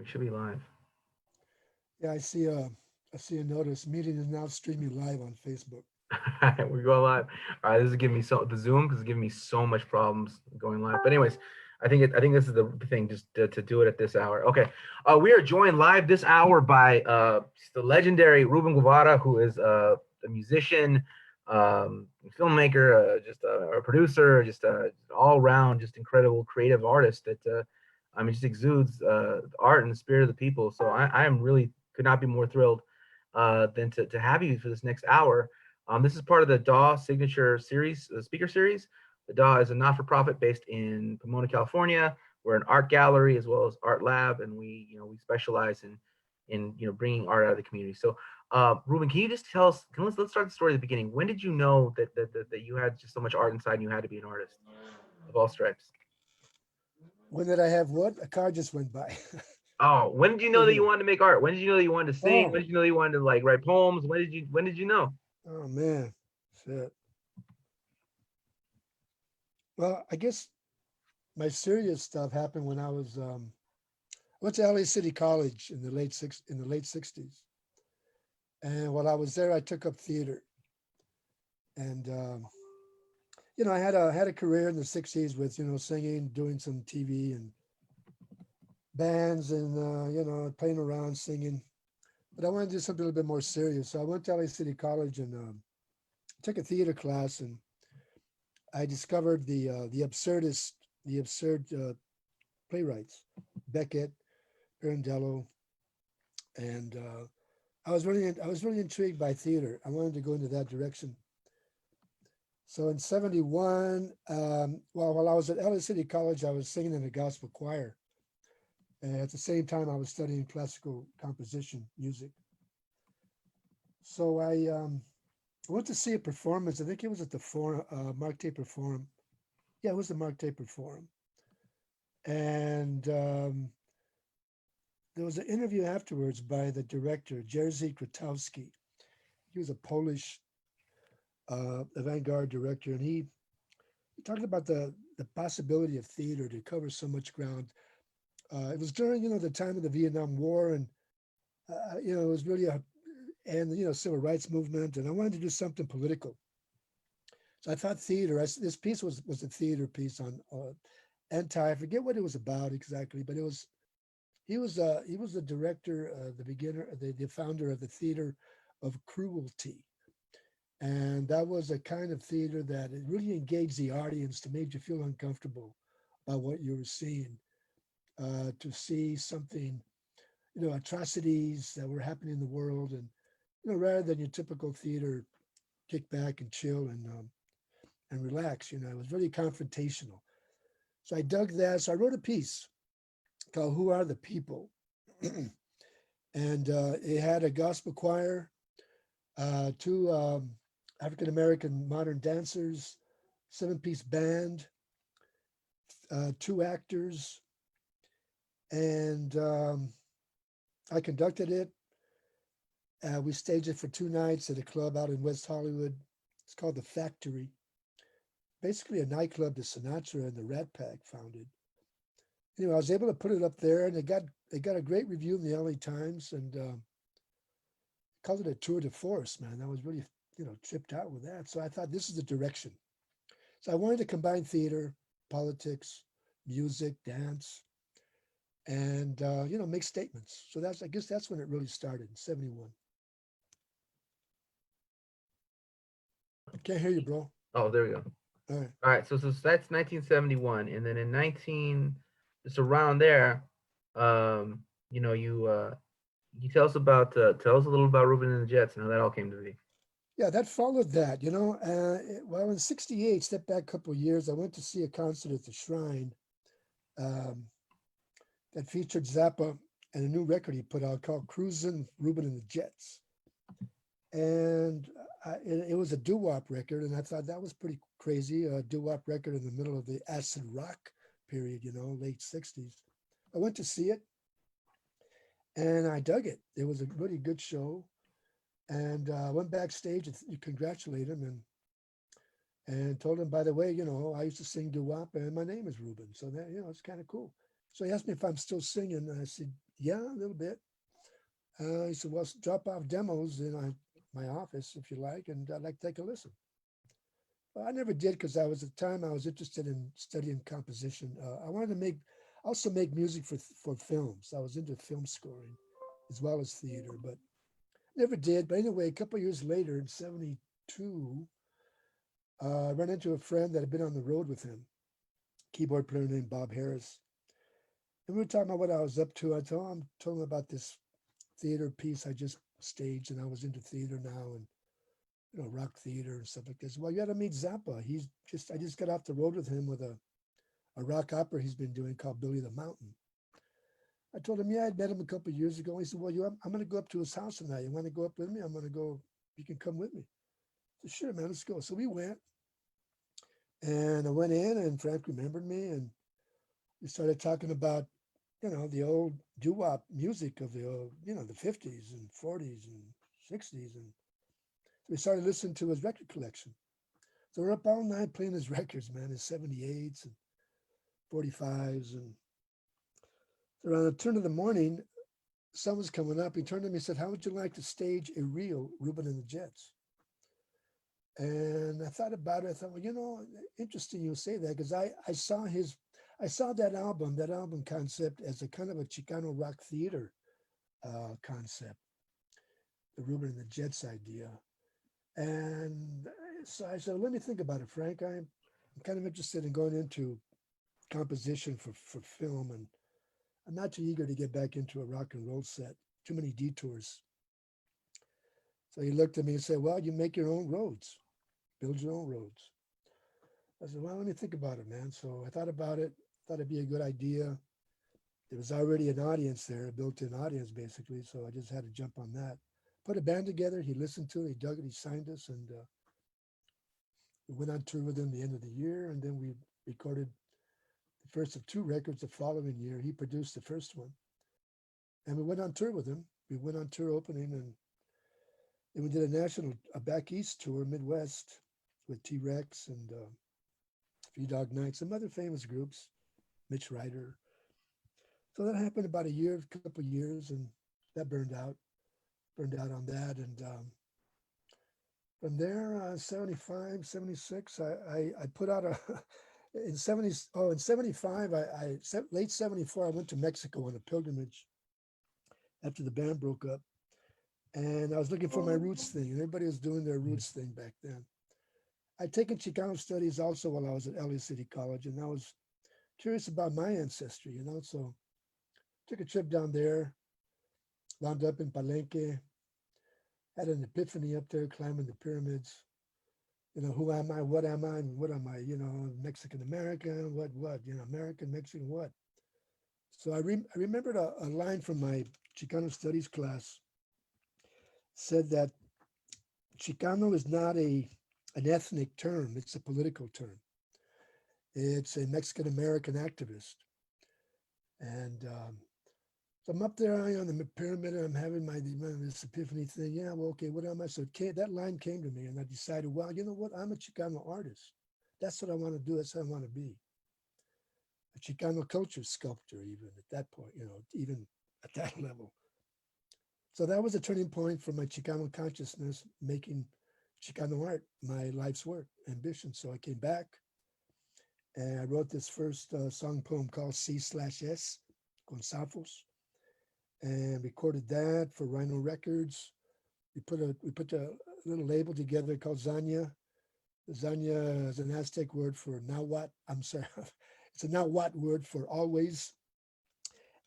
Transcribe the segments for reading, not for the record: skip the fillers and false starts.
We should be live. Yeah, I see a notice. Meeting is now streaming live on Facebook. We're going live. All right, this is giving me so the Zoom is giving me so much problems going live. But anyways, I think this is the thing just to do it at this hour. Okay, we are joined live this hour by the legendary Ruben Guevara, who is a musician, filmmaker, just a producer, just an all around just incredible creative artist that I mean just exudes art and the spirit of the people. So I am really could not be more thrilled than to have you for this next hour. This is part of the DAW Signature Series, the speaker series. The DAW is a not-for-profit based in Pomona, California. We're an art gallery as well as art lab, and we specialize in bringing art out of the community. So, Ruben, can you just tell us? Let's start the story at the beginning. When did you know that you had just so much art inside and you had to be an artist of all stripes? When did I have what? A car just went by. Oh, when did you know Over that you there. wanted to make art? When did you know that you wanted to sing? When Oh, did you know you wanted to like write poems? When did you know? oh man. Shit. Well, I guess my serious stuff happened when I went to LA City College in the late '60s, and while I was there, I took up theater, and I had a career in the '60s with singing, doing some TV and bands, and playing around singing. But I wanted to do something a little bit more serious, so I went to LA City College and took a theater class, and I discovered the absurd playwrights, Beckett, Pirandello, and I was really intrigued by theater. I wanted to go into that direction. So in '71, while I was at LA City College, I was singing in a gospel choir. And at the same time, I was studying classical composition music. So I went to see a performance. I think it was at the Forum, Mark Taper Forum. Yeah, it was the Mark Taper Forum. And there was an interview afterwards by the director, Jerzy Krotowski. He was a Polish avant-garde director, and he talked about the possibility of theater to cover so much ground. It was during the time of the Vietnam War, and it was really a and civil rights movement, and I wanted to do something political. So I thought theater. This piece was a theater piece on anti. I forget what it was about exactly, but it was he was the director, the beginner, the founder of the theater of cruelty, and that was a kind of theater that it really engaged the audience to make you feel uncomfortable about what you were seeing, to see something, atrocities that were happening in the world, and rather than your typical theater kick back and chill and relax. It was really confrontational. So I dug that. So I wrote a piece called "Who Are the People," and it had a gospel choir, two African American modern dancers, seven-piece band, two actors, and I conducted it. We staged it for 2 nights at a club out in West Hollywood. It's called the Factory, basically a nightclub that Sinatra and the Rat Pack founded. Anyway, I was able to put it up there, and it got a great review in the LA Times, and called it a tour de force. Man, I was really tripped out with that. So I thought this is the direction. So I wanted to combine theater, politics, music, dance, and make statements. So I guess that's when it really started in '71. Can't hear you, bro. Oh, there we go. All right. All right, so that's 1971, and then in 19 just around there, um, you tell us a little about Ruben and the Jets and how that all came to be. Yeah, that followed that. Well, in '68, step back a couple of years, I went to see a concert at the Shrine, um, that featured Zappa and a new record he put out called "Cruisin' Ruben and the Jets." And it was a doo-wop record, and I thought that was pretty crazy, a doo-wop record in the middle of the acid rock period, late '60s. I went to see it, and I dug it. It was a really good show, and I went backstage and congratulated him, and told him, by the way, I used to sing doo-wop, and my name is Ruben, so that it's kind of cool. So he asked me if I'm still singing, and I said, Yeah, a little bit. He said, well, drop off demos in my office if you like, and I'd like to take a listen. Well, I never did because I was at the time I was interested in studying composition. I wanted to also make music for films. I was into film scoring as well as theater, but never did. But anyway, a couple of years later, in '72, I ran into a friend that had been on the road with him, keyboard player named Bob Harris, and we were talking about what I was up to. I told him about this theater piece I just staged, and I was into theater now, and rock theater and stuff like this. Well, you got to meet Zappa. I just got off the road with him with a rock opera he's been doing called Billy the Mountain. I told him, yeah, I'd met him a couple of years ago. He said, well, I'm going to go up to his house tonight. You want to go up with me? I'm going to go. You can come with me. I said, sure, man, let's go. So we went, and I went in, and Frank remembered me, and we started talking about, the old doo-wop music of the old, the 50s and 40s and 60s. And so we started listening to his record collection. So we're up all night playing his records, man, his 78s and 45s. And so around the turn of the morning, someone's coming up. He turned to me and said, how would you like to stage a real Ruben and the Jets? And I thought about it. I thought, well, interesting you say that because I saw that album concept as a kind of a Chicano rock theater concept, the Ruben and the Jets idea. And so I said, let me think about it, Frank. I'm kind of interested in going into composition for film, and I'm not too eager to get back into a rock and roll set. Too many detours. So he looked at me and said, well, you make your own roads, build your own roads. I said, well, let me think about it, man. So I thought about it, thought it'd be a good idea. There was already an audience there, a built-in audience, basically. So I just had to jump on that. Put a band together. He listened to it. He dug it. He signed us, and we went on tour with him the end of the year. And then we recorded the first of two records the following year. He produced the first one, and we went on tour with him. We went on tour opening, and then we did a back east tour, Midwest, with T Rex and Three Dog Night, some other famous groups, Mitch Ryder. So that happened about a couple of years, and that burned out on that. And from there, 75, 76, I put out a, in 75, late 74, I went to Mexico on a pilgrimage after the band broke up. And I was looking for my roots thing, and everybody was doing their roots thing back then. I'd taken Chicano studies also while I was at LA City College, and I was curious about my ancestry, so took a trip down there, wound up in Palenque, had an epiphany up there climbing the pyramids. Who am I? And what am I? Mexican American, what? American, Mexican, what? So I remembered a line from my Chicano studies class said that Chicano is not an ethnic term, it's a political term. It's a Mexican American activist. And so I'm up there on the pyramid and I'm having this epiphany thing. Yeah, well, okay, what am I? So that line came to me and I decided, well, you know what? I'm a Chicano artist. That's what I want to do. That's what I want to be. A Chicano culture sculptor, even at that point, even at that level. So that was a turning point for my Chicano consciousness, making Chicano art my life's work, ambition. So I came back and I wrote this first song poem called C/S, con Safos, and recorded that for Rhino Records. We put a little label together called Zanya. Zanya is an Aztec word for now what. I'm sorry, it's a now what word for always.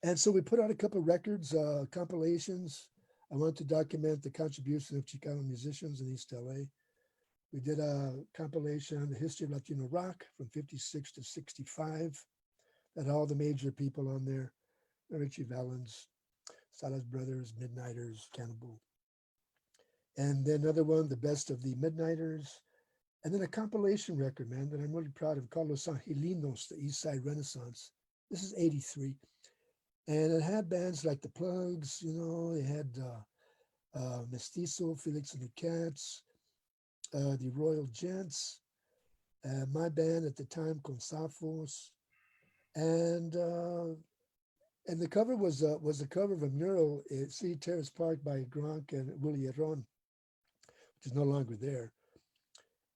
And so we put out a couple of records, compilations. I wanted to document the contribution of Chicano musicians in East LA. We did a compilation on the history of Latino rock from 56 to 65. That had all the major people on there. Richie Valens, Salas Brothers, Midnighters, Cannibal. And then another one, the best of the Midnighters. And then a compilation record, man, that I'm really proud of called Los Angelinos, the East Side Renaissance. This is 83. And it had bands like The Plugs, they had Mestizo, Felix and the Cats, the Royal Gents, my band at the time, Consafos, and And the cover was the cover of a mural at Sea Terrace Park by Gronk and Willie Ron, which is no longer there.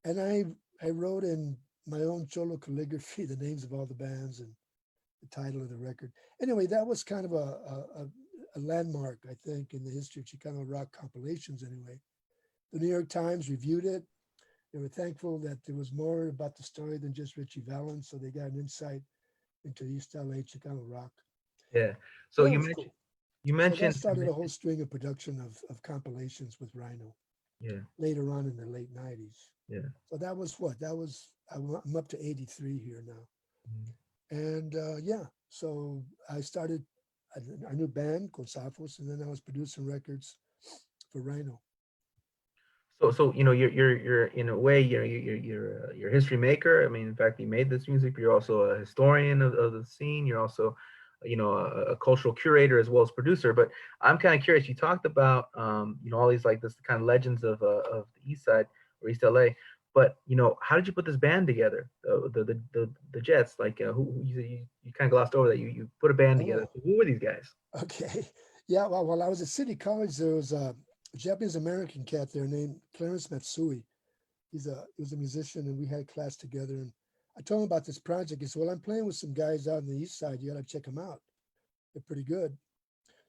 And I wrote in my own cholo calligraphy the names of all the bands and the title of the record. Anyway, that was kind of a landmark, I think, in the history of Chicano rock compilations. Anyway, the New York Times reviewed it. They were thankful that there was more about the story than just Richie Valens, so they got an insight into East LA Chicano rock. Yeah. So So that you was mentioned cool. you So that mentioned started a whole string of production of compilations with Rhino yeah, later on in the late 90s. yeah. So that was what? That was, I'm up to 83 here now. Mhm. And yeah, so I started a new band called Safos, and then I was producing records for Rhino. So you're in a way you're a history maker. I mean, in fact, you made this music, but you're also a historian of the scene. You're also a cultural curator as well as producer. But I'm kind of curious. You talked about all these like this kind of legends of the East Side or East LA. But how did you put this band together? The Jets, like who you kind of glossed over that you put a band together. Oh, So who were these guys? okay. Yeah, well, while I was at City College, there was a Japanese American cat there named Clarence Matsui. He was a musician, and we had class together. And I told him about this project. He said, "Well, I'm playing with some guys out on the East Side. You got to check them out. They're pretty good."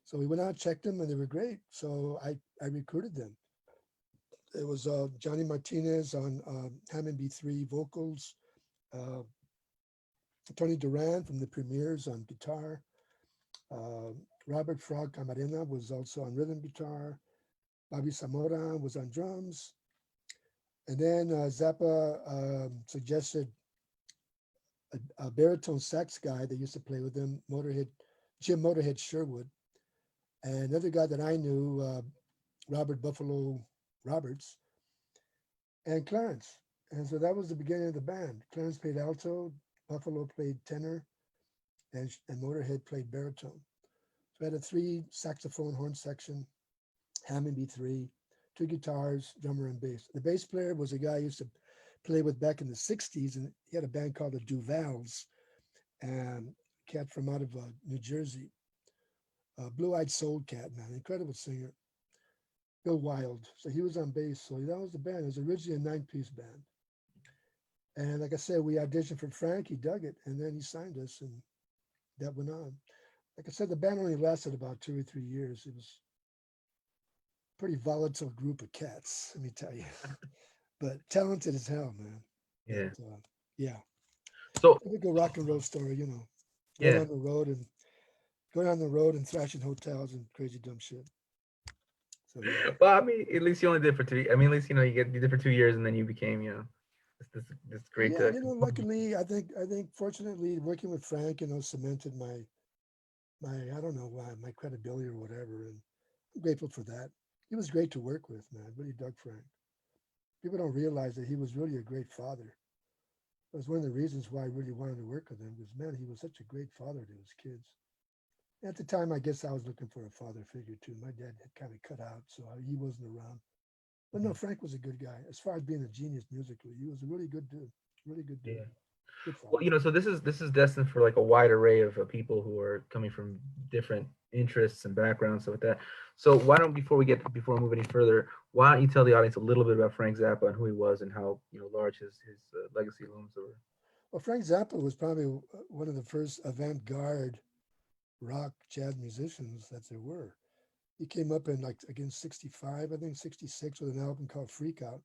So we went out, checked them, and they were great. So I recruited them. It was Johnny Martinez on Hammond B3 vocals, uh, Tony Duran from the Premiers on guitar, uh, Robert Frog Camarena was also on rhythm guitar, Bobby Zamora was on drums, and then Zappa suggested a baritone sax guy that used to play with him, Motorhead, Jim Motorhead Sherwood, and another guy that I knew, Robert Buffalo Roberts, and Clarence. And so that was the beginning of the band. Clarence played alto, Buffalo played tenor, and Motorhead played baritone. So I had a three saxophone horn section, Hammond B3, two guitars, drummer, and bass. The bass player was a guy I used to play with back in the 60s, and he had a band called the Duvals, and cat from out of New Jersey, Blue Eyed Soul Cat, man, incredible singer, Bill Wild. So he was on bass. So that was the band. It was originally a nine-piece band. And like I said, we auditioned for Frank. He dug it, and then he signed us, and that went on. Like I said, the band only lasted about 2 or 3 years. It was a pretty volatile group of cats, let me tell you. But talented as hell, man. But Yeah. yeah, So typical rock and roll story, going yeah. on the road and going on the road and thrashing hotels and crazy dumb shit. So yeah. Well, I mean, at least you only did for two. I mean, at least you did for 2 years, and then you became this great Yeah, composer. luckily, I think fortunately, working with Frank, cemented my I don't know why my credibility or whatever, and I'm grateful for that. He was great to work with, man. Really dug Frank. People don't realize that he was really a great father. That was one of the reasons why I really wanted to work with him because man, he was such a great father to his kids. At the time, I guess I was looking for a father figure too. My dad had kind of cut out, so he wasn't around. But no, Mhm. Frank was a good guy. As far as being a genius musically, he was a really good dude. Really good dude. Yeah. Good Well, father. so this is destined for like a wide array of people who are coming from different interests and backgrounds, stuff like that. So why don't before we move any further, why don't you tell the audience a little bit about Frank Zappa and who he was and how large his legacy looms over. Well, Frank Zappa was probably one of the first avant-garde rock jazz musicians that there were. He came up in like again 65, I think 66 with an album called Freak Out.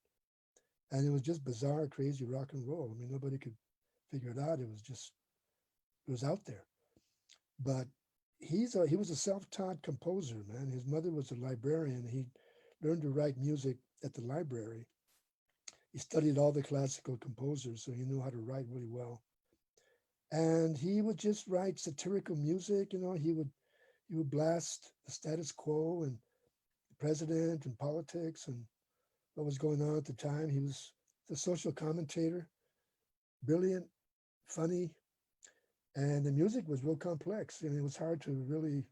And it was just bizarre, crazy rock and roll. I mean, nobody could figure it out. It was out there. But he was a self-taught composer, man. His mother was a librarian. He learned to write music at the library. He studied all the classical composers, so he knew how to write really well. And he would just write satirical music. He would blast the status quo and the president and politics and what was going on at the time. He was the social commentator, brilliant, funny, and the music was real complex. I mean, it was hard to really.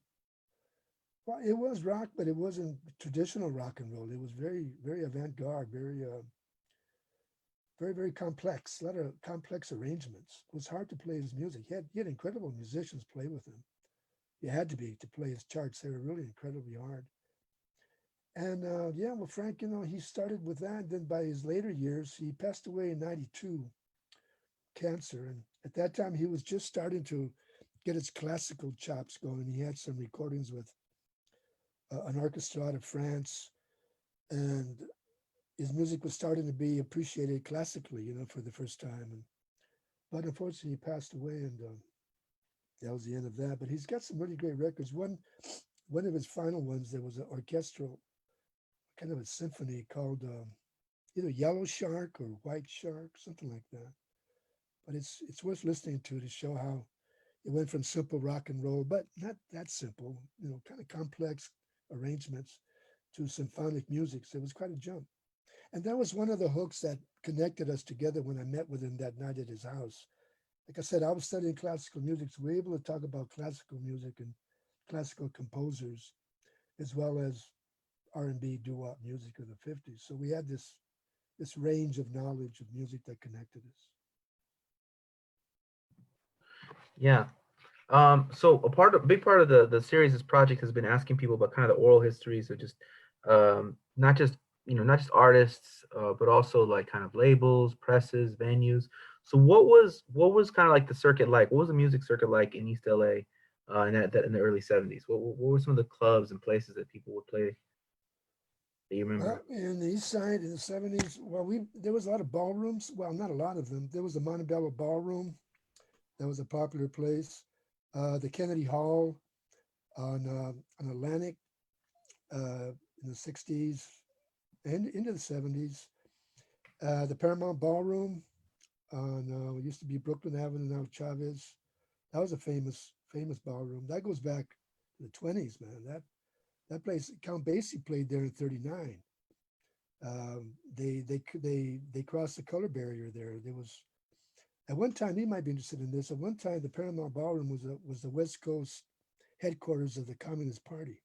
Well, it was rock, but it wasn't traditional rock and roll. It was very, very avant-garde, very, very complex. A lot of complex arrangements. It was hard to play his music. He had incredible musicians play with him. You had to be to play his charts. They were really incredibly hard. And yeah, well, Frank, he started with that. Then by his later years, he passed away in '92, cancer. And at that time, he was just starting to get his classical chops going. He had some recordings with an orchestra out of France, and his music was starting to be appreciated classically, for the first time. But unfortunately, he passed away, and that was the end of that. But he's got some really great records. One of his final ones, there was an orchestral kind of a symphony called either Yellow Shark or White Shark, something like that. But it's worth listening to show how it went from simple rock and roll, but not that simple, kind of complex arrangements to symphonic music. So it was quite a jump. And that was one of the hooks that connected us together when I met with him that night at his house. Like I said, I was studying classical music, so we were able to talk about classical music and classical composers, as well as R&B doo-wop music of the '50s. So we had this range of knowledge of music that connected us. Yeah. So a big part of the series, this project has been asking people about kind of the oral histories of just not just not just artists, but also like kind of labels, presses, venues. So what was kind of like the circuit like? What was the music circuit like in East LA in the early '70s? What were some of the clubs and places that people would play that you Well, remember? in the East Side in the '70s, well, we there was a lot of ballrooms. Well, not a lot of them. There was the Montebello Ballroom. That was a popular place. The Kennedy Hall on Atlantic in the '60s and into the '70s. The Paramount Ballroom on what used to be Brooklyn Avenue, now Chavez. That was a famous ballroom. That goes back to the '20s, man. That place, Count Basie played there in '39. They crossed the color barrier there. There was at one time, he might be interested in this. At one time, the Paramount Ballroom was the West Coast headquarters of the Communist Party.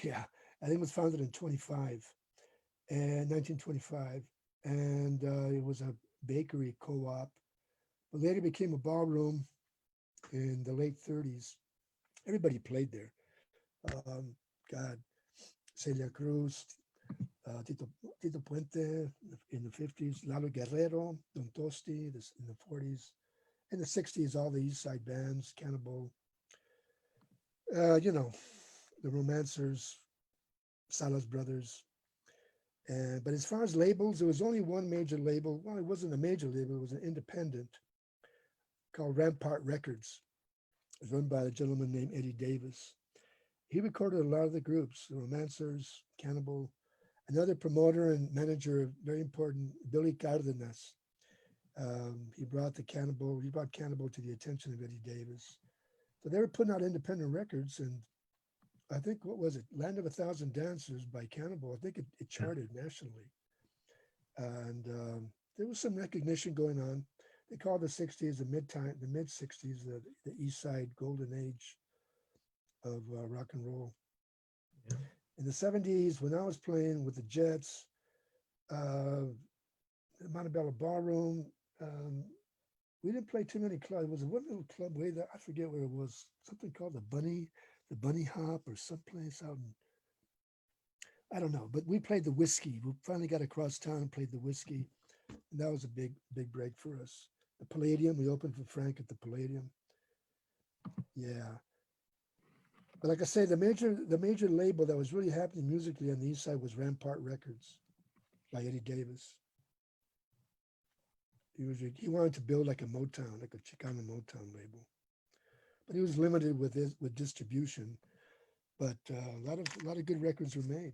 Yeah, I think it was founded in 1925, and it was a bakery co-op. But later became a ballroom in the late '30s. Everybody played there. Um, God, Celia Cruz, Tito, Tito Puente in the '50s, Lalo Guerrero, Don Tosti in the '40s. In the '60s, all the East Side bands, Cannibal, uh, you know, the Romancers, Salas Brothers. And but as far as labels, there was only one major label. Well, it wasn't a major label; it was an independent called Rampart Records. It was run by a gentleman named Eddie Davis. He recorded a lot of the groups, the Romancers, Cannibal. Another promoter and manager, very important, Billy Cardenas. He brought Cannibal to the attention of Eddie Davis. So they were putting out independent records, and I think what was it, Land of a Thousand Dancers by Cannibal. I think it charted nationally, and there was some recognition going on. They called the '60s the mid '60s, the East Side golden age of rock and roll. Yeah. In the '70s, when I was playing with the Jets, uh, the Montebello Ballroom, um, we didn't play too many clubs. It was one little club way there. I forget where it was. Something called the Bunny Hop, or someplace out in, I don't know. But we played the Whiskey. We finally got across town and played the Whiskey, and that was a big break for us. The Palladium. We opened for Frank at the Palladium. Yeah, but like I say, the major label that was really happening musically on the East Side was Rampart Records by Eddie Davis. He wanted to build like a Motown, like a Chicano Motown label, but he was limited with distribution. But a lot of good records were made.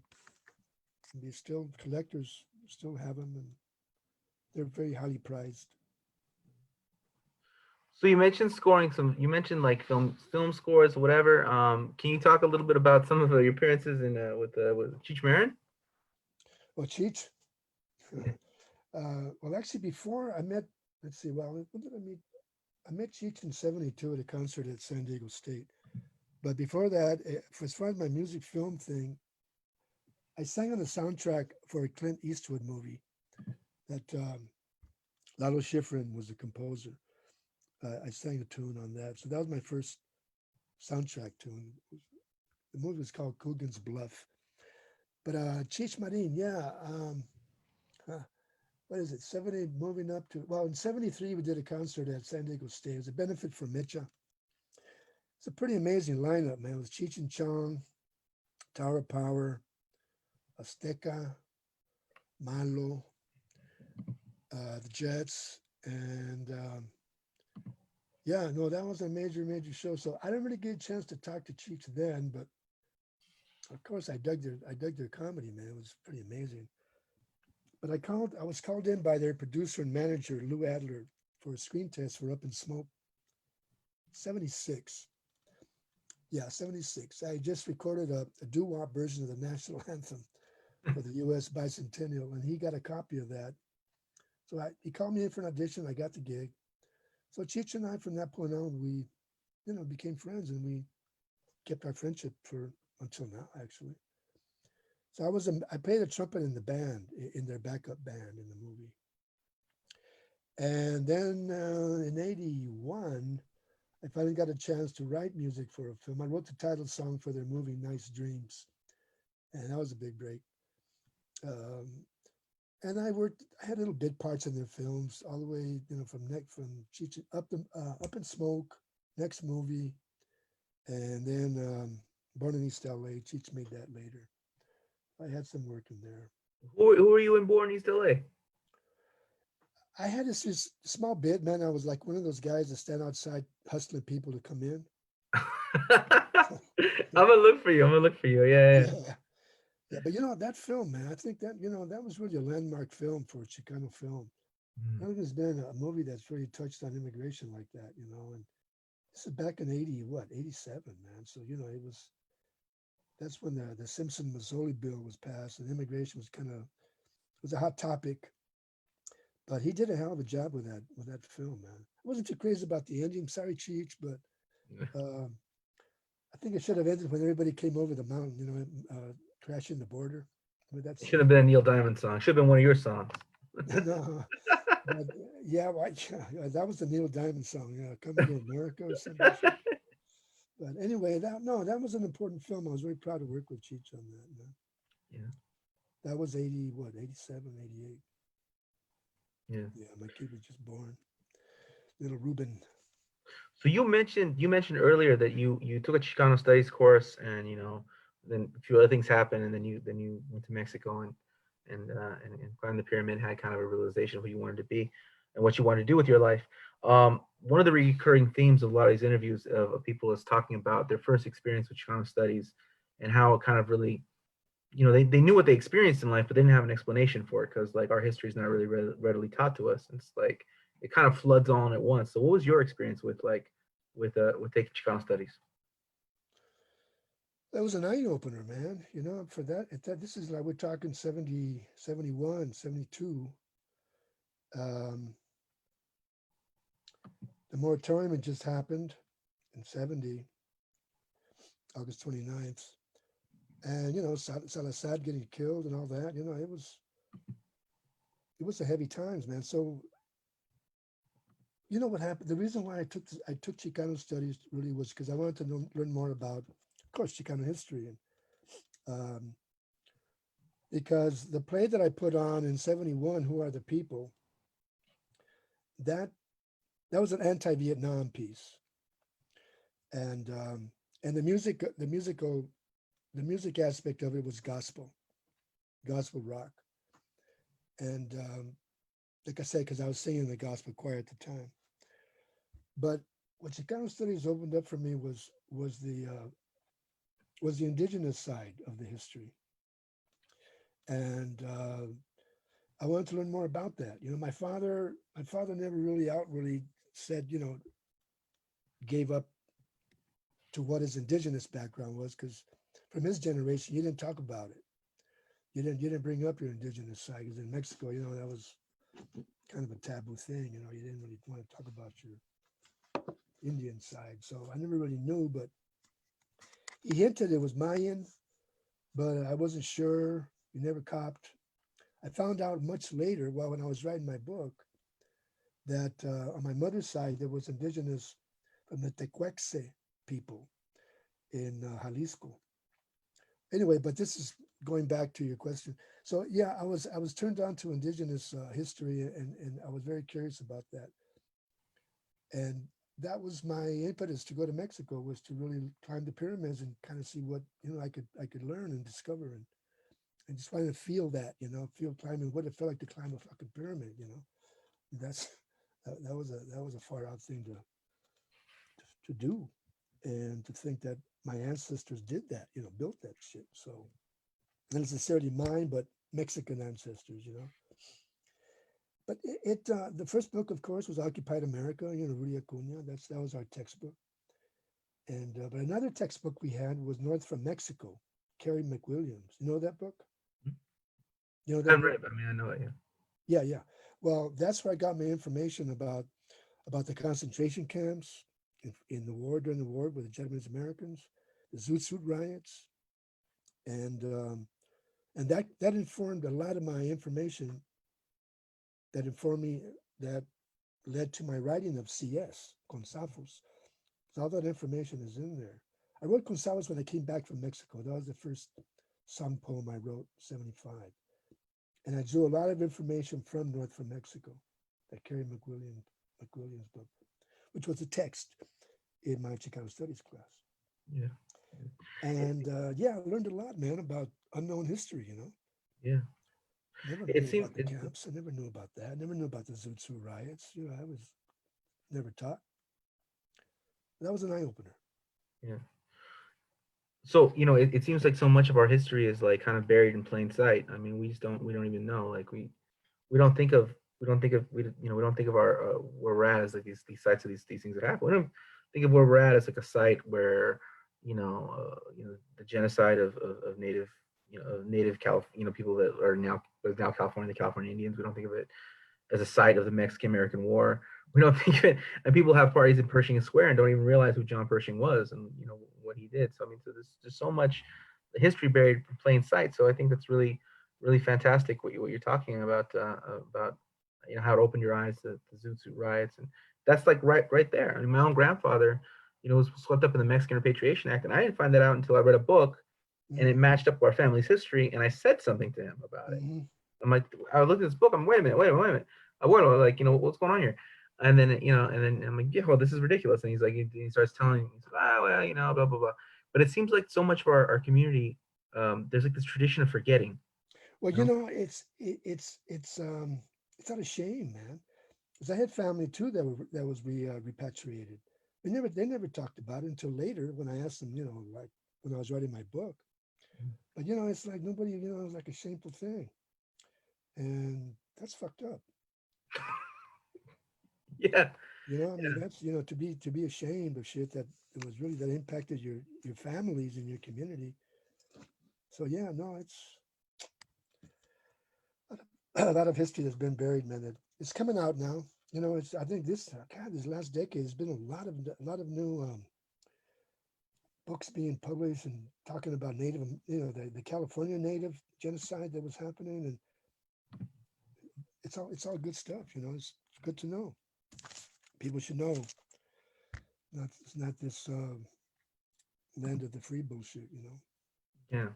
And they still collectors still have them, and they're very highly prized. So you mentioned scoring some. You mentioned like film scores, whatever. Can you talk a little bit about some of your appearances in with Cheech Marin? Oh, Cheech. Yeah. Well, actually, before I met, let's see, well, when did I meet? I met Cheech in '72 at a concert at San Diego State. But before that, as far as my music film thing, I sang on the soundtrack for a Clint Eastwood movie that Lalo Schifrin was the composer. I sang a tune on that. So that was my first soundtrack tune. The movie was called Coogan's Bluff. But Cheech Marin, yeah. Huh, what is it? 70 moving up to, well, in 73, we did a concert at San Diego State. It was a benefit for Mitcha. It's a pretty amazing lineup, man, with Cheech and Chong, Tower of Power, Azteca, Malo, the Jets, and yeah, no, that was a major, major show. So I didn't really get a chance to talk to Cheech then, but of course I dug their comedy, man. It was pretty amazing. But I was called in by their producer and manager, Lou Adler, for a screen test for Up in Smoke 76. Yeah, 76. I just recorded a doo-wop version of the national anthem for the US bicentennial, and he got a copy of that. So he called me in for an audition. I got the gig. So Cheech and I, from that point on, we, became friends, and we kept our friendship for until now, actually. So I played a trumpet in the band, in their backup band in the movie. And then in 81, I finally got a chance to write music for a film. I wrote the title song for their movie Nice Dreams, and that was a big break. Um, and I had little bit parts in their films all the way, from Cheech Up in Smoke, next movie, and then Born in East LA. Cheech made that later. I had some work in there. Who are you in Born East LA? I had this small bit, man. I was like one of those guys that stand outside hustling people to come in. I'm gonna look for you. I'm gonna look for you. Yeah, yeah. Yeah, yeah. But that film, man, I think that that was really a landmark film for Chicano film. I Mm. don't think there's been a movie that's really touched on immigration like that, and this is back in 87, man. So that's when the Simpson Mazzoli bill was passed, and immigration was a hot topic. But he did a hell of a job with that film, man. I wasn't too crazy about the ending. Sorry, Cheech, but um, I think it should have ended when everybody came over the mountain, crashing the border with that It should have scene. been a Neil Diamond song. Should have been one of your songs. No, but yeah, yeah, that was the Neil Diamond song, "Coming to America" or some bullshit. But anyway, that was an important film. I was very proud to work with Cheech on that, man. Yeah, That was 80, what, 87, 88. yeah. Yeah, my kid was just born, little Ruben. So you mentioned earlier that you took a Chicano studies course, and then a few other things happened, and then you went to Mexico, and climbed the pyramid, had kind of a realization of who you wanted to be and what you wanted to do with your life. One of the recurring themes of a lot of these interviews of people is talking about their first experience with Chicano studies, and how it kind of really, they knew what they experienced in life, but they didn't have an explanation for it, because like our history is not really readily taught to us. It's like it kind of floods on at once. So what was your experience with with taking Chicano studies? That was an eye opener, man. For this is like we're talking 70, 71, 72. Um, the moratorium had just happened in 70, August 29th. And, Salazar getting killed and all that, it was a heavy times, man. So, what happened? The reason why I took Chicano studies really was because I wanted to learn more about, of course, Chicano history. And um, because the play that I put on in 71, Who Are the People, that that was an anti-Vietnam piece. And the music aspect of it was gospel rock. And like I said, because I was singing in the gospel choir at the time. But what Chicano studies opened up for me was the indigenous side of the history, and I wanted to learn more about that. My father never really outwardly said, gave up to what his indigenous background was, because from his generation, you didn't talk about it. You didn't bring up your indigenous side, because in Mexico, that was kind of a taboo thing. You didn't really want to talk about your Indian side. So I never really knew, but he hinted it was Mayan, but I wasn't sure. He never copped. I found out much later, well, when I was writing my book, that on my mother's side, there was indigenous from the Tecuexe people. in Jalisco. Anyway, but this is going back to your question. So yeah, I was turned on to indigenous history, and I was very curious about that. And that was my impetus to go to Mexico, was to really climb the pyramids and kind of see what I could learn and discover, and just wanted to feel that, feel climbing, what it felt like to climb a fucking pyramid. That's that was a far out thing to do, and to think that my ancestors did that, built that shit. So not necessarily mine, but Mexican ancestors. But the first book, of course, was Occupied America. Rudy Acuna. That was our textbook. And but another textbook we had was North from Mexico, Carrie McWilliams. You know that book? You know I that haven't read book? it, but I mean, I know it. Yeah. Yeah, yeah. Well, that's where I got my information about the concentration camps in the war, during the war with the Japanese Americans, the Zoot Suit riots, and that informed a lot of my information. That informed me, that led to my writing of CS Consafos. So all that information is in there. I wrote Consafos when I came back from Mexico. That was the first song poem I wrote, 75. And I drew a lot of information from North from Mexico, that Carrie McWilliams book, which was a text in my Chicano Studies class. Yeah. And yeah, I learned a lot, man, about unknown history. Yeah. Never It knew seems about the camps. I never knew about that. I never knew about the Zoot Suit riots. I was never taught. That was an eye opener. yeah. So, it seems like so much of our history is like kind of buried in plain sight. I mean, we don't even know. Like we don't think of we don't think of our where we're at as like these sites of these things that happen. We don't think of where we're at as like a site where the genocide of native of native people that are now California, the California Indians. We don't think of it as a site of the Mexican American War. We don't think of it, and people have parties in Pershing Square and don't even realize who John Pershing was and what he did. So I mean, so there's just so much history buried in plain sight. So I think that's really, really fantastic what you're talking about how it opened your eyes to the Zoot Suit riots, and that's like right there. I mean, my own grandfather, was swept up in the Mexican Repatriation Act, and I didn't find that out until I read a book, and it Mm-hmm. matched up with our family's history, and I said something to him about it. Mm-hmm. I'm like, I looked at this book. I'm wait a minute, wait a minute. I went like, what's going on here? And then I'm like, yeah, well, this is ridiculous. And he's like, he starts telling, he's like, well, blah blah blah. But it seems like so much of our community, there's like this tradition of forgetting. Well, You know? it's not a shame, man. Because I had family too that was repatriated. They never talked about it until later, when I asked them, like when I was writing my book. But it's like nobody, it's like a shameful thing, and that's fucked up. Yeah, I mean, that's, to be ashamed of shit that it was really that impacted your families and your community. So yeah, no, it's a lot of history that's been buried, man. It's coming out now. It's, I think, this last decade, there's been a lot of new books being published and talking about native, the California native genocide that was happening, and it's all good stuff. It's good to know. People should know. It's not this land of the free bullshit. yeah,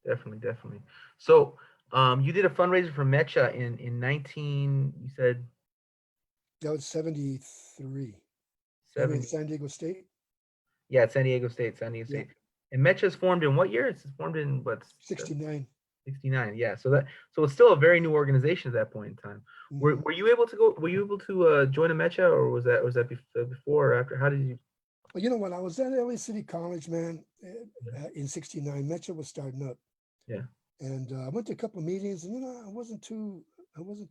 definitely. So, you did a fundraiser for Mecha in 19. You said That was 73. You mean 70. San Diego State? Yeah, San Diego State, San Diego Yeah, State. And Mecha's formed in what year? It's formed in what? 69. 69. Yeah. So it's still a very new organization at that point in time. Were, Hmm. were you able to go? Were you able to join a Mecha, or was that before or after? How did you? Well, when I was at LA City College, man, in 69, Metro was starting up. Yeah. And I went to a couple of meetings, and I wasn't too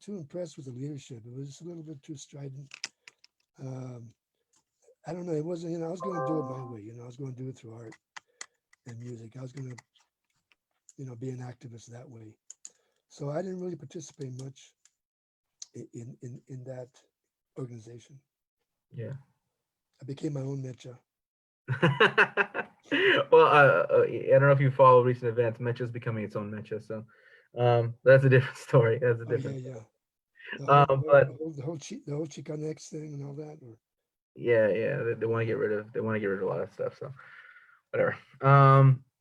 impressed with the leadership. It was just a little bit too strident. Um, I don't know. It wasn't. I was going to do it my way. I was going to do it through art and music. I was going to, be an activist that way. So I didn't really participate much in that organization. Yeah. I became my own Mecha. Well, I don't know if you follow recent events. Mecha's becoming its own Mecha, so that's a different story. That's a Oh yeah, different yeah. The story. whole, the whole, But the whole, the whole, the whole Chicanx thing and all that. Or yeah, they want to get rid of a lot of stuff. So whatever.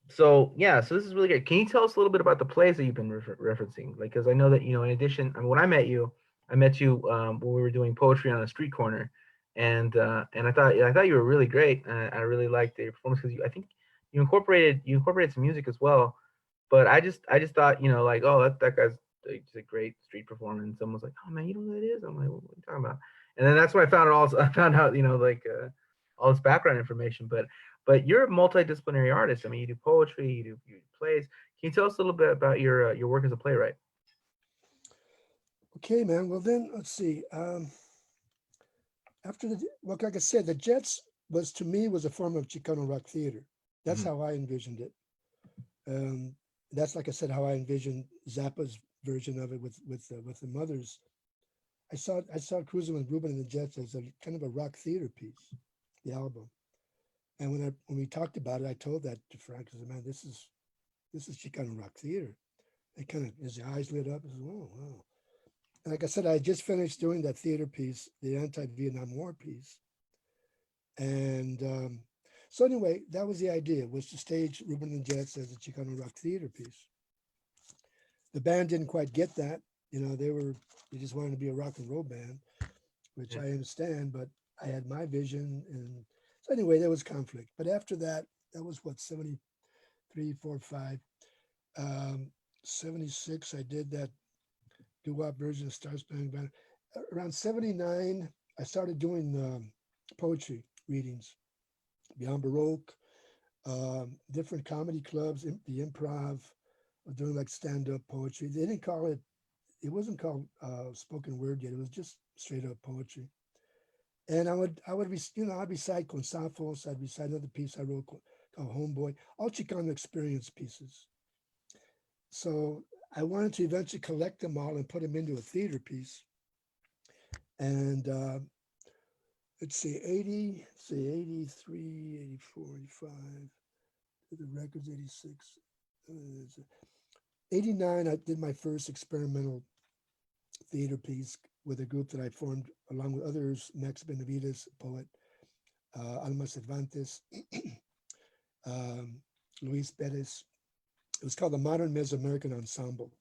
So yeah, so this is really good. Can you tell us a little bit about the plays that you've been referencing? Like, because I know that in addition, I mean, when I met you when we were doing poetry on a street corner, and I thought you were really great. And I really liked your performance because I think you incorporated some music as well. But I just thought like, oh, that guy's like, just a great street performer. And someone was like, oh man, you know who that is? I'm like, what are you talking about? And then that's when I found it all. I found out like all this background information. But you're a multidisciplinary artist. I mean, you do poetry, you do plays. Can you tell us a little bit about your work as a playwright? Okay, man. Well, then let's see. After the well, like I said, the Jets was to me was a form of Chicano rock theater. That's Mm-hmm. how I envisioned it. Um, that's like I said, how I envisioned Zappa's version of it with the mothers. I saw Cruising with Ruben and the Jets as a kind of a rock theater piece, the album. And when we talked about it, I told that to Frank. I said, "Man, this is Chicano rock theater." It kind of his eyes lit up. I said, "Oh, wow." And like I said, I just finished doing that theater piece, the anti-Vietnam War piece, and so anyway, that was the idea: was to stage Ruben and the Jets as a Chicano rock theater piece. The band didn't quite get that. They just wanted to be a rock and roll band, which Yeah. I understand, but I had my vision. And so anyway, there was conflict. But after that, that was what, 73, 4, 5. 76, I did that doo-wop version of Star Spangled Banner. Around 79, I started doing poetry readings, Beyond Baroque, different comedy clubs, the improv, doing like stand-up poetry. They didn't call it, it wasn't called spoken word yet. It was just straight up poetry. And I would be, I'd recite Consafos, I'd recite another piece I wrote called Homeboy, all Chicano experience pieces. So I wanted to eventually collect them all and put them into a theater piece. And let's see, 80, let's see, 83, 84, 85, the record's 86. 89, I did my first experimental theater piece with a group that I formed along with others, Max Benavides, poet, Alma Cervantes, um, Luis Perez. It was called the Modern Mesoamerican Ensemble.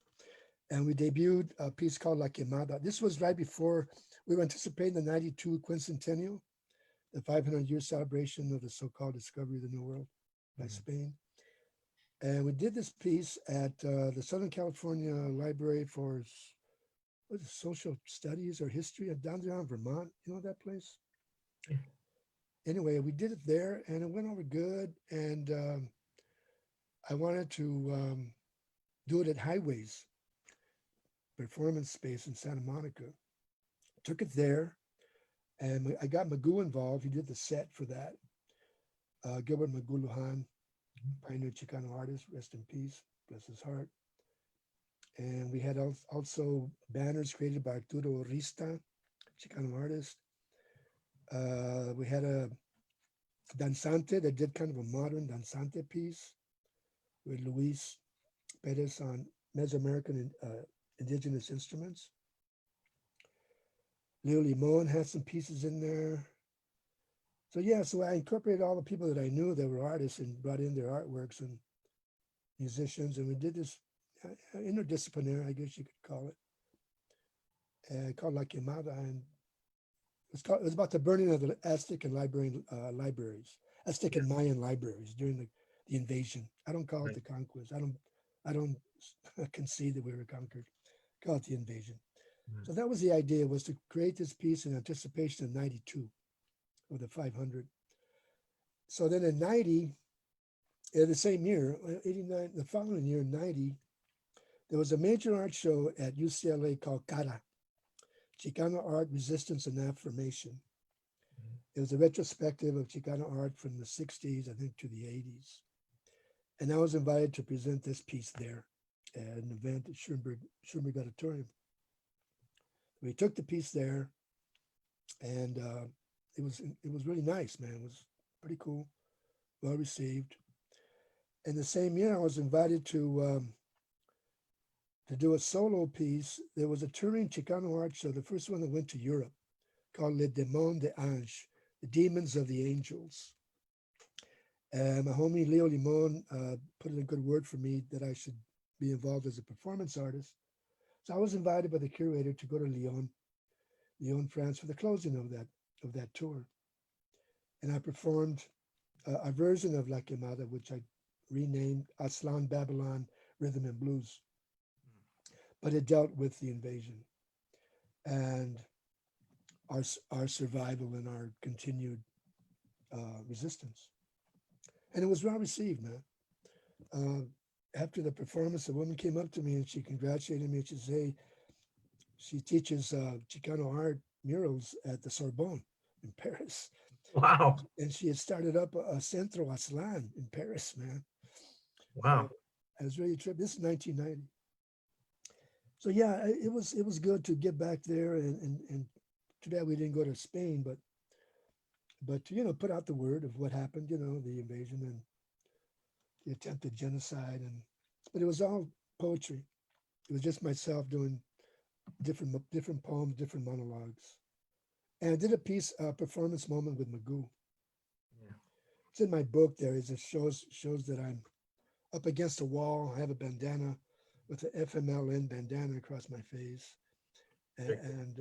And we debuted a piece called La Quemada. This was right before we were anticipating the 92 quincentennial, the 500-year celebration of the so-called discovery of the New World by Mhm. Spain. And we did this piece at the Southern California Library for what is it, Social Studies or History down there in Vermont. You know that place? Yeah. Anyway, we did it there and it went over good. And I wanted to do it at Highways Performance Space in Santa Monica. Took it there, and I got Magoo involved. He did the set for that. Gilbert Magoo Lujan, pioneer Chicano artist, rest in peace, bless his heart. And we had also banners created by Arturo Rista, Chicano artist. We had a danzante that did kind of a modern danzante piece with Luis Perez on Mesoamerican indigenous instruments. Leo Limon had some pieces in there. So yeah, so I incorporated all the people that I knew that were artists and brought in their artworks and musicians, and we did this interdisciplinary, I guess you could call it, called La Quemada, and it was about the burning of the Aztec and libraries, Aztec Yeah. and Mayan libraries during the invasion. I don't call it Right. the conquest. I don't concede that we were conquered. Call it the invasion. Mhm. So that was the idea, was to create this piece in anticipation of 92 or the 500. So then in 90, the same year, 89, the following year, 90, there was a major art show at UCLA called Cara, Chicano Art, Resistance, and Affirmation. It was a retrospective of Chicano art from the 60s, I think, to the 80s. And I was invited to present this piece there at an event at Schoenberg Auditorium. We took the piece there, and it was really nice, man. It was pretty cool, well received. And the same year, I was invited to do a solo piece. There was a touring Chicano art show, the first one that went to Europe, called Les Démons des Anges, the Demons of the Angels. And my homie Leo Limon put in a good word for me that I should be involved as a performance artist. So I was invited by the curator to go to Lyon, France, for the closing of that tour, and I performed a version of La Quemada, which I renamed Aslan Babylon Rhythm and Blues, but it dealt with the invasion and our survival and our continued resistance. And it was well received, man. After the performance, a woman came up to me and she congratulated me. She said, "Hey, she teaches Chicano art murals at the Sorbonne in Paris." Wow. And she had started up a Centro Aslan in Paris, man. So Wow. I was really tripped. This is 1990. So yeah, it was good to get back there, and too bad we didn't go to Spain, but to, put out the word of what happened, the invasion and the attempted genocide, and but it was all poetry. It was just myself doing different poems, different monologues, and I did a piece, performance moment with Magoo. Yeah. It's in my book. There is it shows that I'm up against a wall. I have a bandana with the FMLN bandana across my face, Very cool. and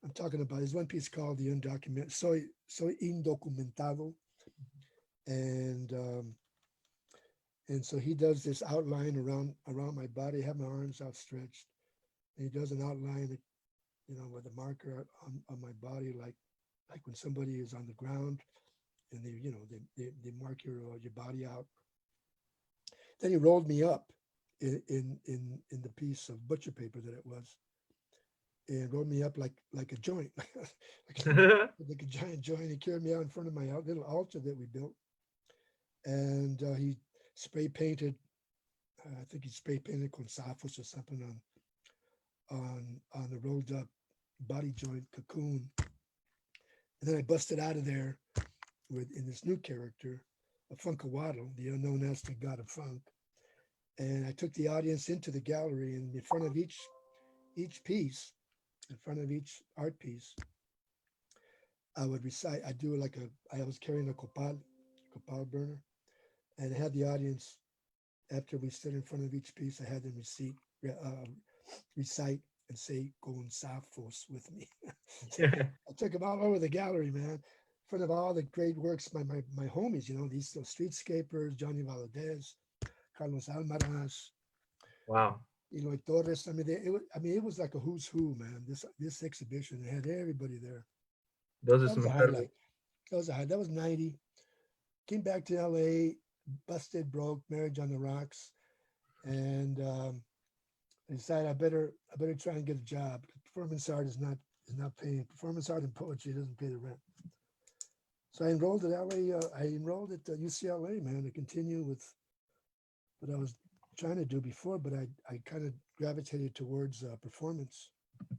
I'm talking about. There's one piece called "The Undocumented." Soy indocumentado, and and so he does this outline around my body. I have my arms outstretched, and he does an outline, with a marker on my body, like when somebody is on the ground, and they mark your body out. Then he rolled me up in the piece of butcher paper that it was, and rolled me up like a joint, like a giant joint. He carried me out in front of my little altar that we built, and he spray painted. I think he spray painted con safos or something on the rolled up body joint cocoon. And then I busted out of there with in this new character, a Funkawaddle, the unknown Aztec god of funk. And I took the audience into the gallery, and in front of each piece, in front of each art piece, I would recite. I do like a. I was carrying a copal burner, and I had the audience after we stood in front of each piece. I had them recite and say "Con Safos" with me. Yeah. I took them all over the gallery, man, in front of all the great works, my homies, these streetscapers, Johnny Valadez, Carlos Almaraz, Wow. Eloy Torres. I mean, it was like a who's who, man. This exhibition, it had everybody there. Those are That some was a incredible. highlight. That was 90. Came back to LA, busted, broke, marriage on the rocks, and I decided I better try and get a job. Performance art is not paying. Performance art and poetry doesn't pay the rent. So I enrolled at LA. I enrolled at UCLA, man, to continue with what I was trying to do before, but I kind of gravitated towards performance. I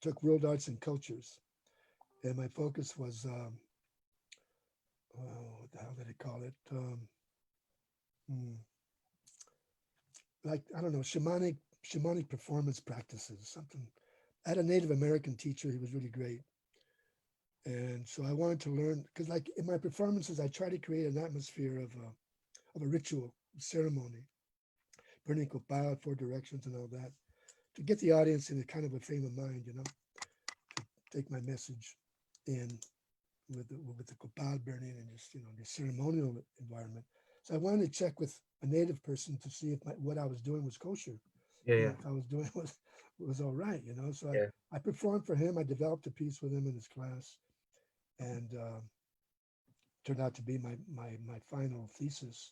took world arts and cultures, and my focus was what the hell did I call it? Hmm, like I don't know, shamanic performance practices, something. I had a Native American teacher. He was really great, and so I wanted to learn because, like in my performances, I try to create an atmosphere of a ritual ceremony, burning copal, four directions, and all that, to get the audience in a kind of a frame of mind, take my message in with the copal burning and just the ceremonial environment. So I wanted to check with a native person to see if what I was doing was kosher, Yeah. Yeah. if I was doing was all right. So Yeah. I performed for him. I developed a piece with him in his class, and turned out to be my final thesis,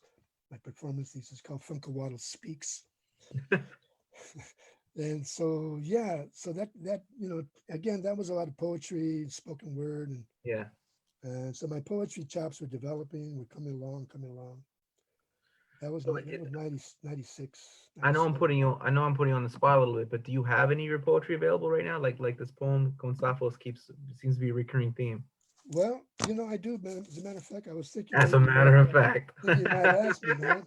my performance thesis called Funkawaddle Speaks. And so yeah, so that again, that was a lot of poetry, spoken word, Yeah. and so my poetry chops were developing, were coming along. That was So 90, 96, I know 97. I know I'm putting you on the spot a little bit, but do you have any of your poetry available right now? Like this poem, Gonzafos keeps seems to be a recurring theme. Well, I do, man. As a matter of fact, I was thinking As a maybe matter of fact. you might ask me, man.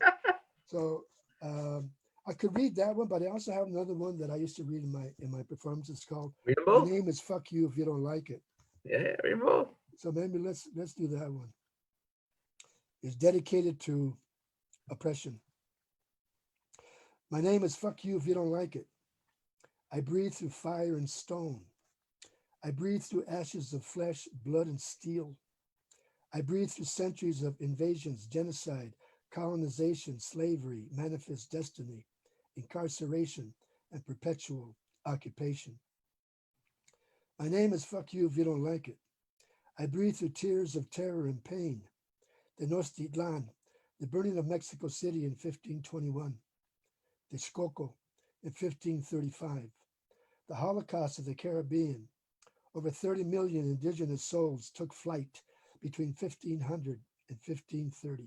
So I could read that one, but I also have another one that I used to read in my performances called Read them "My both. Name Is Fuck You If You Don't Like It." Yeah, read them both. So maybe let's do that one. is dedicated to oppression. My name is Fuck You If You Don't Like It. I breathe through fire and stone. I breathe through ashes of flesh, blood, and steel. I breathe through centuries of invasions, genocide, colonization, slavery, manifest destiny, incarceration, and perpetual occupation. My name is Fuck You If You Don't Like It. I breathe through tears of terror and pain. The Tenochtitlan, the burning of Mexico City in 1521, Texcoco in 1535, the Holocaust of the Caribbean. Over 30 million indigenous souls took flight between 1500 and 1530.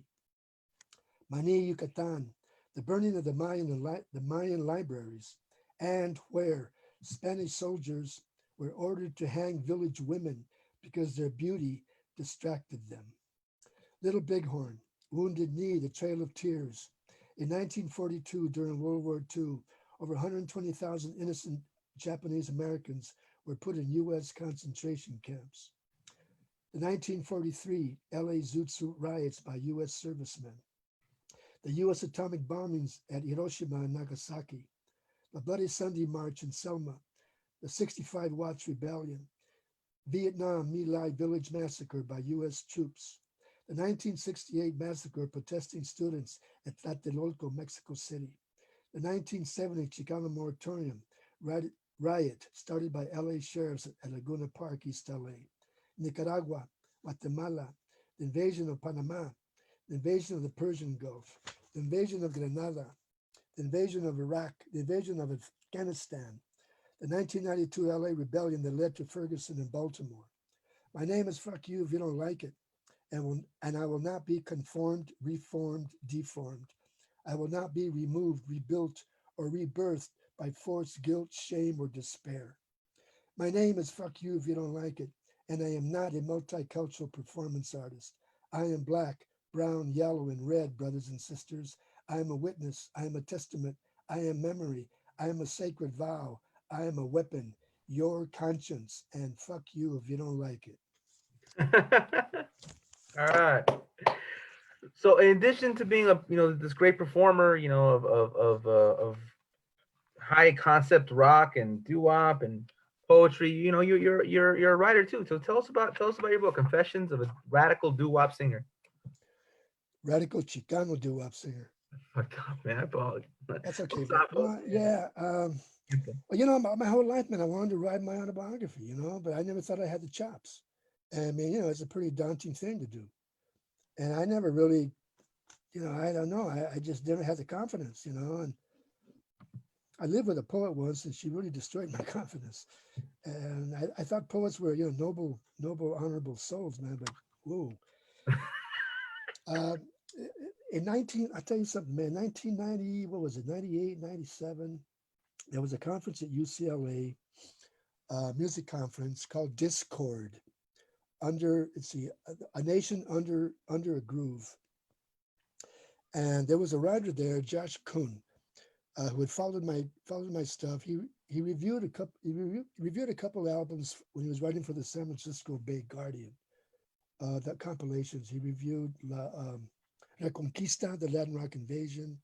Mani Yucatan, the burning of the Mayan libraries, and where Spanish soldiers were ordered to hang village women because their beauty distracted them. Little Bighorn, Wounded Knee, The Trail of Tears. In 1942, during World War II, over 120,000 innocent Japanese Americans were put in U.S. concentration camps. The 1943 LA Zoot Suit riots by U.S. servicemen. The U.S. atomic bombings at Hiroshima and Nagasaki. The Bloody Sunday March in Selma. The 65 Watts Rebellion. Vietnam My Lai Village massacre by U.S. troops. The 1968 massacre of protesting students at Tlatelolco, Mexico City. The 1970 Chicano moratorium riot started by LA sheriffs at Laguna Park, East LA. Nicaragua, Guatemala, the invasion of Panama, the invasion of the Persian Gulf, the invasion of Grenada, the invasion of Iraq, the invasion of Afghanistan, the 1992 LA rebellion that led to Ferguson and Baltimore. My name is Fuck You If You Don't Like It, and I will not be conformed, reformed, deformed. I will not be removed, rebuilt, or rebirthed by force, guilt, shame, or despair. My name is Fuck You If You Don't Like It, and I am not a multicultural performance artist. I am black, brown, yellow, and red, brothers and sisters. I am a witness. I am a testament. I am memory. I am a sacred vow. I am a weapon, your conscience, and fuck you if you don't like it. All right. So in addition to being a this great performer, of high concept rock and doo wop and poetry, you're a writer too. So tell us about your book, Confessions of a Radical Doo Wop Singer. Radical Chicano doo-wop singer. Oh God, man, I apologize. That's okay, man. Sapo, Yeah. Well, my whole life, man, I wanted to write my autobiography, but I never thought I had the chops. And I mean, it's a pretty daunting thing to do. And I never really, I don't know. I just never had the confidence, and I lived with a poet once, and she really destroyed my confidence. And I thought poets were, noble, honorable souls, man. But whoa. Uh, in 19, I'll tell you something, man. 1990, what was it? 98, 97. There was a conference at UCLA, music conference called Discord. Under, let's see, a nation under a groove. And there was a writer there, Josh Kuhn, who had followed my stuff. He reviewed a couple albums when he was writing for the San Francisco Bay Guardian. The compilations he reviewed La Conquista, the Latin Rock Invasion,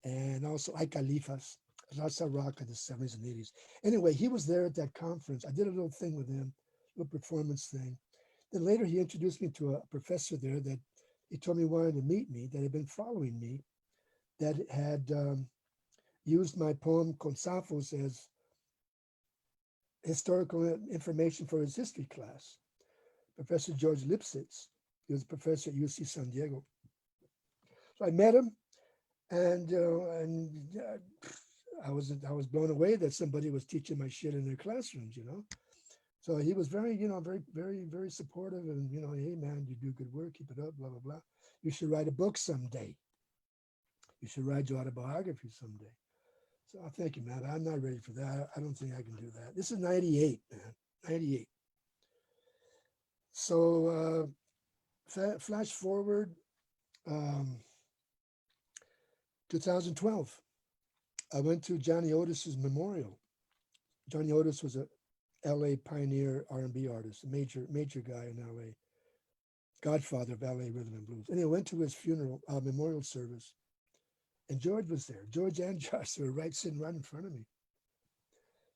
and also Hay Califas, Raza Rock in the 70s and 80s. Anyway, he was there at that conference. I did a little thing with him, a little performance thing. Then later he introduced me to a professor there that he told me wanted to meet me, that had been following me, that had used my poem Consafos as historical information for his history class. Professor George Lipsitz, he was a professor at UC San Diego. So I met him, and I was blown away that somebody was teaching my shit in their classrooms. So he was very, very, very, very supportive, and hey man, you do good work, keep it up, blah blah blah. You should write a book someday. You should write your autobiography someday. So thank you, man. I'm not ready for that. I don't think I can do that. This is 98, man. 98. So flash forward, 2012. I went to Johnny Otis's memorial. Johnny Otis was a LA pioneer R&B artist, a major guy in LA. godfather of LA rhythm and blues. And I went to his funeral, memorial service, and George was there. George and Josh were sitting right in front of me.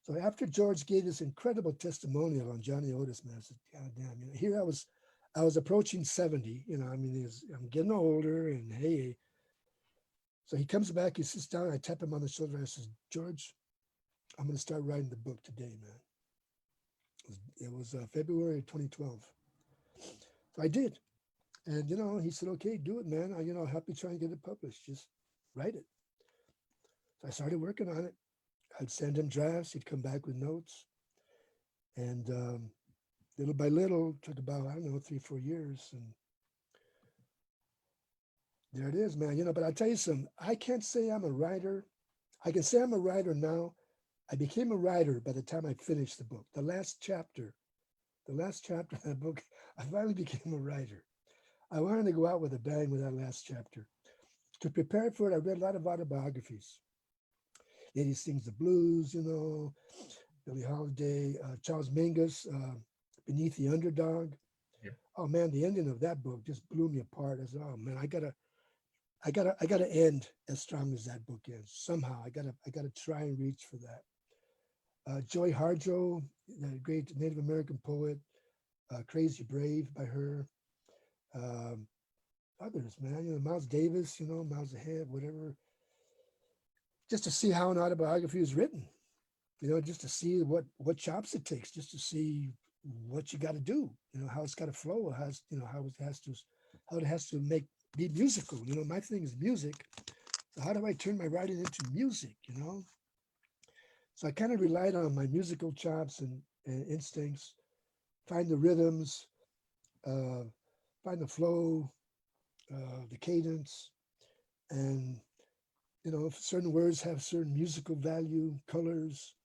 So after George gave this incredible testimonial on Johnny Otis, man, I said, God damn, here I was approaching 70, I mean, I'm getting older, and hey, so he comes back, he sits down, I tap him on the shoulder, and I says, George, I'm going to start writing the book today, man. It was February 2012. So I did. And, he said, okay, do it, man. I'll help you try and get it published. Just write it. So I started working on it. I'd send him drafts. He'd come back with notes. And little by little, took about, I don't know, 3-4 years. And there it is, man. But I'll tell you something. I can't say I'm a writer. I can say I'm a writer now. I became a writer by the time I finished the book. The last chapter of that book, I finally became a writer. I wanted to go out with a bang with that last chapter. To prepare for it, I read a lot of autobiographies. Lady Sings the Blues, Billie Holiday, Charles Mingus, Beneath the Underdog. Yeah. Oh man, the ending of that book just blew me apart. I said, oh man, I gotta end as strong as that book ends. Somehow, I gotta try and reach for that. Joy Harjo, the great Native American poet, Crazy Brave by her. Others, man, Miles Davis, Miles Ahead, whatever. Just to see how an autobiography is written, just to see what chops it takes, just to see what you got to do, how it's got to flow, how it has to be musical. My thing is music. So how do I turn my writing into music? So I kind of relied on my musical chops and instincts, find the rhythms, find the flow, the cadence, and certain words have certain musical value, colors.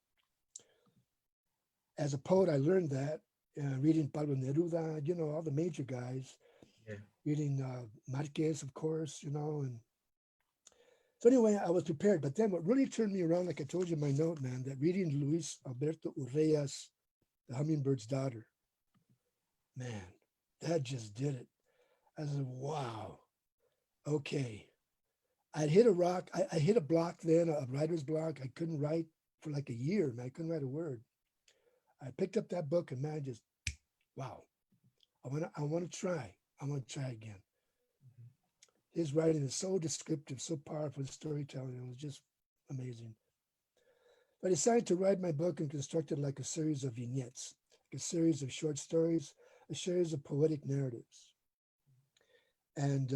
As a poet, I learned that reading Pablo Neruda, all the major guys, Yeah. reading Marquez, of course, and so anyway, I was prepared. But then what really turned me around, like I told you in my note, man, that reading Luis Alberto Urrea's The Hummingbird's Daughter, man, that just did it. I said, wow, okay. I'd hit a rock. I hit a block then, a writer's block. I couldn't write for like a year, man. I couldn't write a word. I picked up that book and man, just wow. I want to try. I want to try again. His writing is so descriptive, so powerful, storytelling. It was just amazing. I decided to write my book and construct it like a series of vignettes, like a series of short stories, a series of poetic narratives. And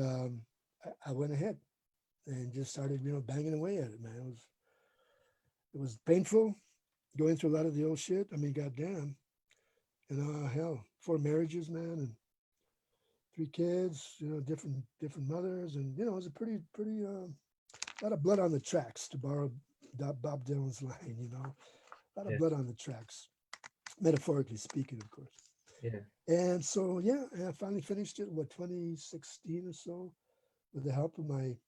I went ahead and just started, banging away at it, man. It was painful going through a lot of the old shit. I mean, goddamn, hell, 4 marriages, man, and 3 kids, different mothers, and it was a pretty lot of blood on the tracks, to borrow Bob Dylan's line. A lot of Yeah. blood on the tracks, metaphorically speaking, of course. Yeah. And so, yeah, I finally finished it, 2016 or so, with the help of my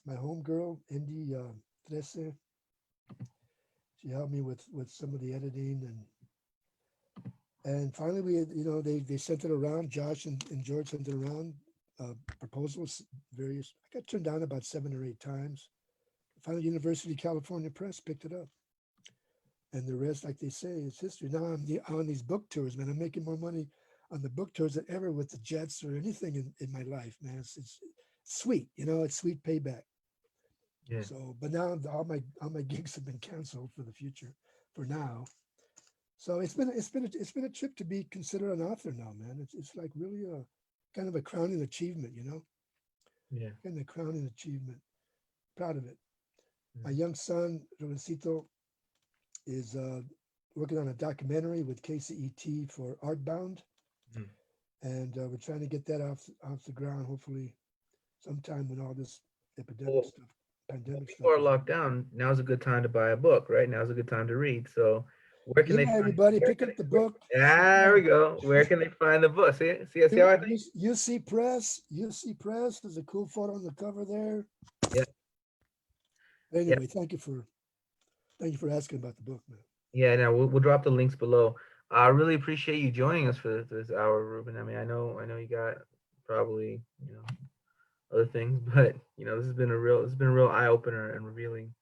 homegirl, Indy Trece. She helped me with some of the editing, and finally we had, they sent it around. Josh and George sent it around. Proposals, various. I got turned down about 7 or 8 times. Finally, University of California Press picked it up, and the rest, like they say, is history. Now I'm on these book tours, man. I'm making more money on the book tours than ever with the Jets or anything in my life, man. It's sweet, it's sweet payback. Yeah. So, but now all my gigs have been canceled for the future, for now. So it's been a trip to be considered an author now, man. It's like really a kind of a crowning achievement, Yeah. kind of a crowning achievement. Proud of it. My Mm. young son, Robencito, is working on a documentary with KCET for Artbound, Mm. and we're trying to get that off the ground. Hopefully, sometime when all this epidemic Well, stuff, pandemic stuff before is over. lockdown, now's a good time to buy a book, right? Now's a good time to read. So, where can Yeah, they find? everybody, Where pick can up they? the Where, book. there we go. Where can they find the book? See how I think? UC Press. UC Press. There's a cool photo on the cover there. Yeah. Yeah. Anyway, thank you for asking about the book, man. Yeah. Now we'll drop the links below. I really appreciate you joining us for this hour, Ruben. I mean, I know you got probably other things. But this has been a real eye opener and revealing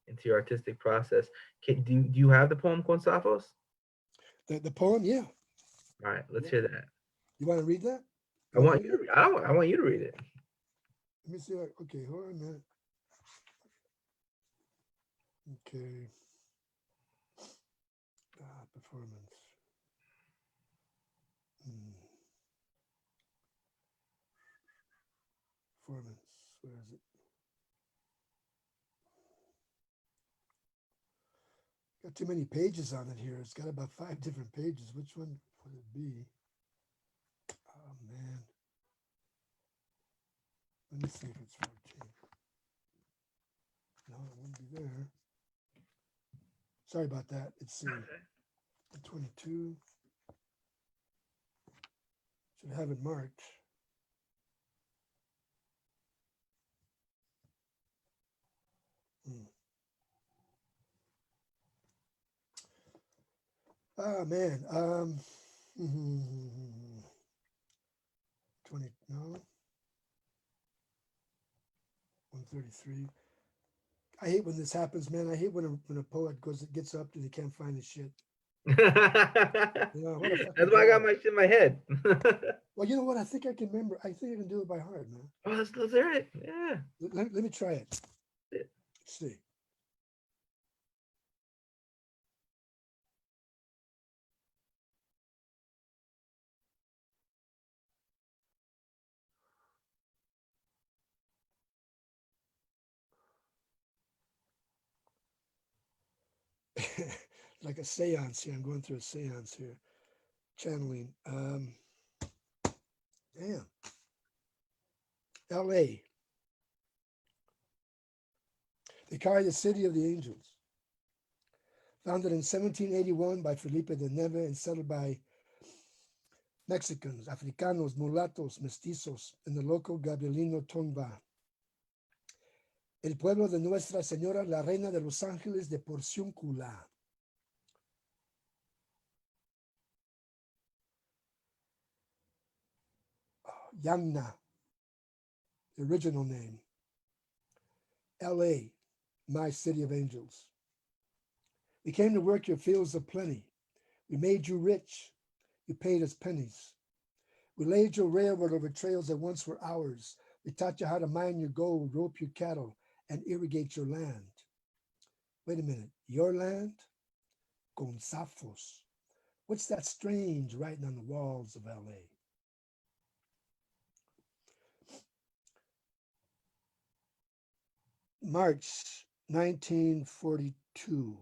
into your artistic process. Do you have the poem Consafos? The poem, yeah. All right, let's Yeah. hear that. You want to read that? I You want to want read you it? to read. I want you to read it. Let me see. Okay, hold on a minute. Okay. Performance. Hmm. Performance. Where is it? Got too many pages on it here. It's got about 5 different pages. Which one would it be? Oh man. Let me see if it's 14. No, it wouldn't be there. Sorry about that. Let's see. 22. Should have it marked. Hmm. Oh man. 20. No. 133. I hate when this happens, man. I hate when a poet gets up and he can't find his shit. You know what a fucking That's why I got hell. my shit in my head. Well, you know what? I think I can remember. I think I can do it by heart, man. Oh, let's hear it. Yeah. Let me try it. Let's see. Like a seance here. I'm going through a seance here. Channeling. Damn. L.A. They carry the city of the angels. Founded in 1781 by Felipe de Neve and settled by Mexicans, Africanos, mulattos, mestizos in the local Gabrielino Tongva. El pueblo de Nuestra Señora, la Reina de los Ángeles de Porciúncula. Yamna, the original name. L.A., my city of angels. We came to work your fields of plenty. We made you rich. You paid us pennies. We laid your railroad over trails that once were ours. We taught you how to mine your gold, rope your cattle, and irrigate your land. Wait a minute, your land? Gonzafos. What's that strange writing on the walls of LA? March 1942.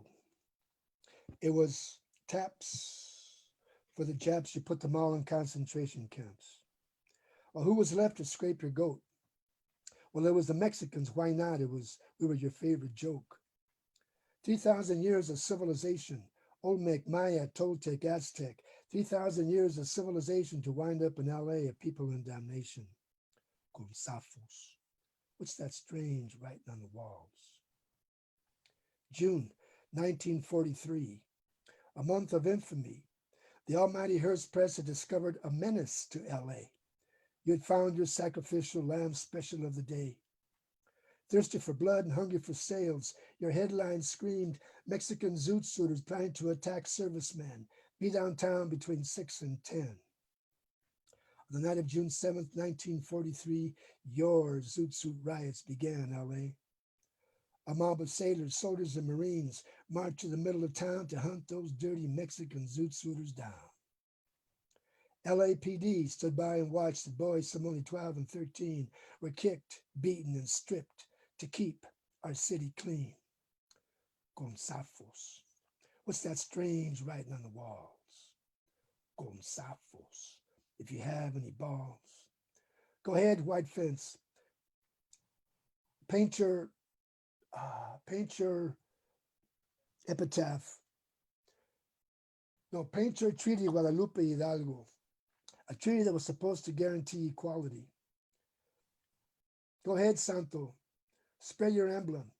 It was taps for the Japs. You put them all in concentration camps. Well, who was left to scrape your goat? Well, it was the Mexicans. Why not? We were your favorite joke. 3,000 years of civilization. Olmec, Maya, Toltec, Aztec. 3,000 years of civilization to wind up in LA, a people in damnation. Gonzafos. What's that strange writing on the walls? June 1943. A month of infamy. The almighty Hearst Press had discovered a menace to LA. You had found your sacrificial lamb special of the day. Thirsty for blood and hungry for sales, your headline screamed Mexican zoot suiters planning to attack servicemen. Be downtown between 6 and 10. On the night of June 7th, 1943, your zoot suit riots began, LA. A mob of sailors, soldiers, and Marines marched to the middle of town to hunt those dirty Mexican zoot suiters down. LAPD stood by and watched the boys, some only 12 and 13, were kicked, beaten, and stripped to keep our city clean. Gonzafos. What's that strange writing on the walls? Gonzafos. If you have any balls. Go ahead, white fence. Paint your epitaph. No, paint your Treaty Guadalupe Hidalgo, a treaty that was supposed to guarantee equality. Go ahead, Santo. Spread your emblem.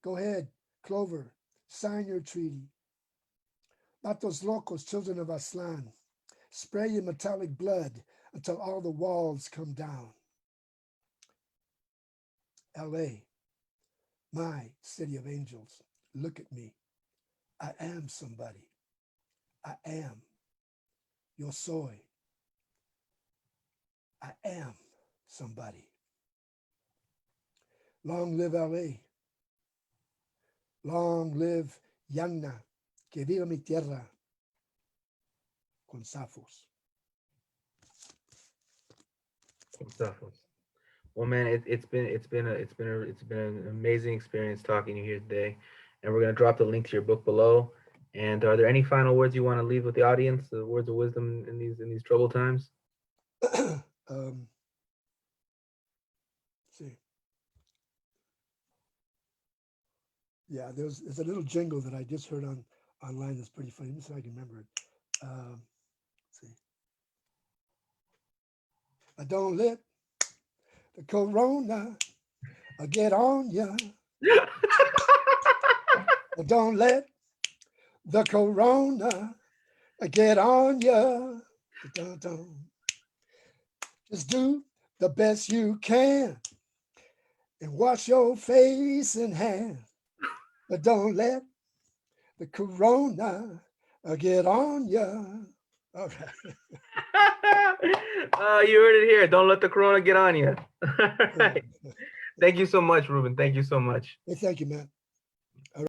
Go ahead, Clover. Sign your treaty. Vatos locos, children of Aslan. Spray your metallic blood until all the walls come down. LA, my city of angels, look at me. I am somebody. I am. Yo soy. I am somebody. Long live LA. Long live Yagna. Que viva mi tierra. Con Safos. Well, man, it's been an amazing experience talking to you here today, and we're gonna drop the link to your book below. And are there any final words you want to leave with the audience? The words of wisdom in these troubled times? See. Yeah, there's a little jingle that I just heard online that's pretty funny. Let me see if I can remember it. See. Don't let the corona get on ya. Don't let the corona get on ya. Just do the best you can and wash your face and hands. But don't let the corona get on ya. Okay. You heard it here. Don't let the corona get on you. All right. Thank you so much, Ruben. Thank you so much. Hey, thank you, man.